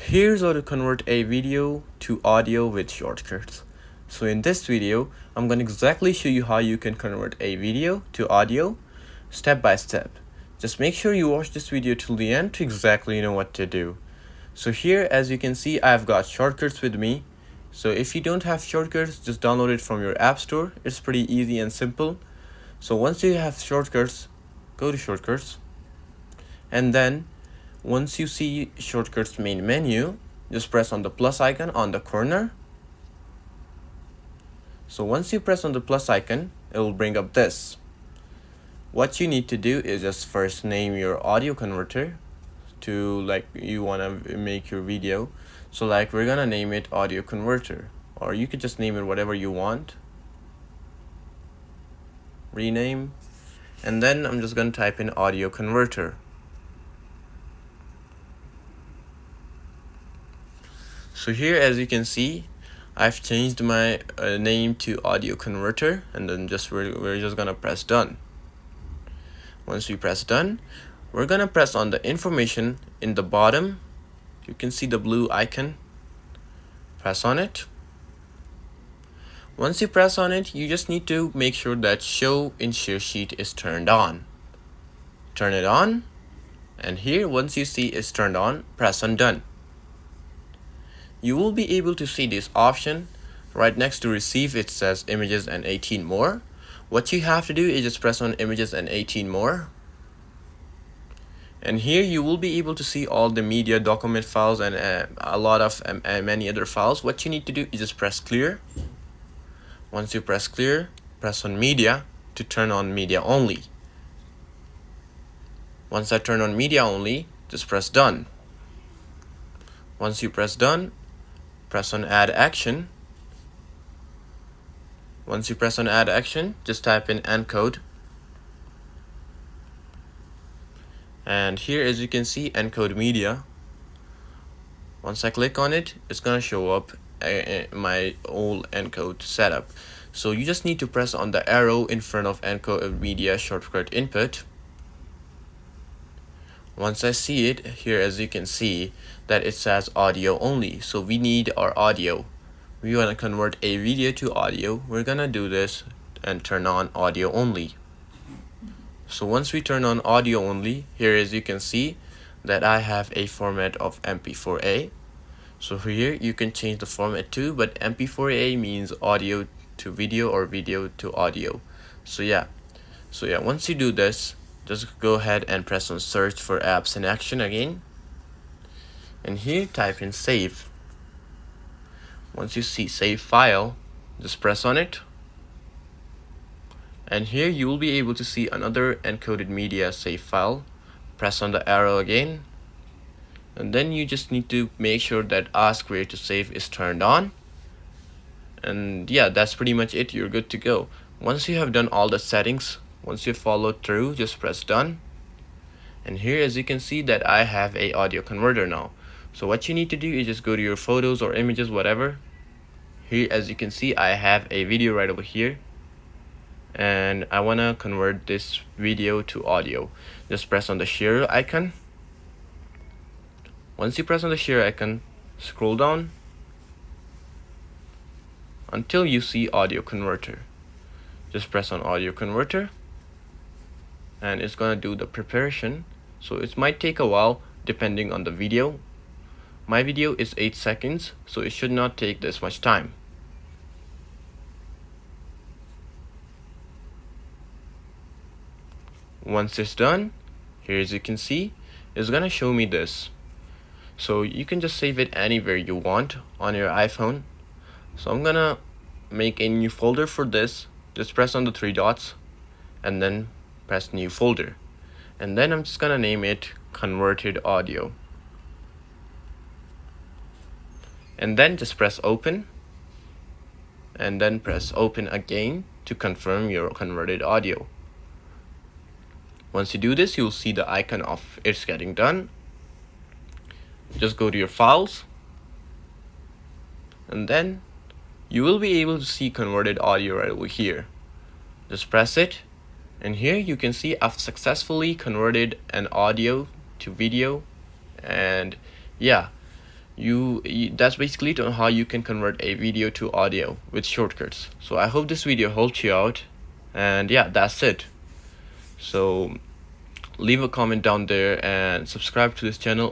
Here's how to convert a video to audio with shortcuts. So in this video, I'm going to exactly show you how you can convert a video to audio step by step. Just make sure you watch this video till the end to exactly know what to do. So here, as you can see, I've got shortcuts with me. So if you don't have shortcuts, just download it from your app store. It's pretty easy and simple. So once you have shortcuts, go to shortcuts, and then once you see shortcuts main menu, just press on the plus icon on the corner. So once you press on the plus icon, it will bring up this. What you need to do is just first name your audio converter to like you want to make your video. So like we're gonna name it audio converter, or you could just name it whatever you want. Rename, and then I'm just gonna type in audio converter. So here, as you can see, I've changed my name to audio converter, and then we're just gonna press done. Once we press done, we're gonna press on the information in the bottom. You can see the blue icon. Press on it. Once you press on it, you just need to make sure that show in share sheet is turned on. Turn it on, and here once you see it's turned on, press on done. You will be able to see this option right next to receive. It says images and 18 more. What you have to do is just press on images and 18 more, and here you will be able to see all the media document files and a lot of many other files. What you need to do is just press clear. Once you press clear, press on media to turn on media only. Once I turn on media only, just press done. Once you press done, press on add action. Once you press on add action, just type in encode. And here, as you can see, encode media. Once I click on it, it's gonna show up my old encode setup. So you just need to press on the arrow in front of encode media shortcut input. Once I see it here, as you can see that it says audio only, so we need our audio. We want to convert a video to audio. We're gonna do this and turn on audio only. So once we turn on audio only, here as you can see that I have a format of MP4A. So here you can change the format too, but MP4A means audio to video or video to audio. So yeah, once you do this, just go ahead and press on search for apps in action again, and here type in save. Once you see save file, just press on it, and here you will be able to see another encoded media save file. Press on the arrow again, and then you just need to make sure that ask where to save is turned on, and yeah, that's pretty much it. You're good to go. Once you have done all the settings, once you follow through, just press done. And here, as you can see, that I have a audio converter now. So what you need to do is just go to your photos or images, whatever. Here, as you can see, I have a video right over here, and I want to convert this video to audio. Just press on the share icon. Once you press on the share icon, scroll down until you see audio converter. Just press on audio converter, and it's gonna do the preparation. So it might take a while depending on the video. My video is 8 seconds, so it should not take this much time. Once it's done, here as you can see, it's gonna show me this. So you can just save it anywhere you want on your iPhone. So I'm gonna make a new folder for this. Just press on the 3 dots and then press new folder, and then I'm just gonna name it converted audio, and then just press open, and then press open again to confirm your converted audio. Once you do this, you'll see the icon of it's getting done. Just go to your files, and then you will be able to see converted audio right over here. Just press it, and here you can see I've successfully converted an audio to video. And yeah, that's basically how you can convert a video to audio with shortcuts. So I hope this video helped you out, and yeah, that's it. So leave a comment down there and subscribe to this channel.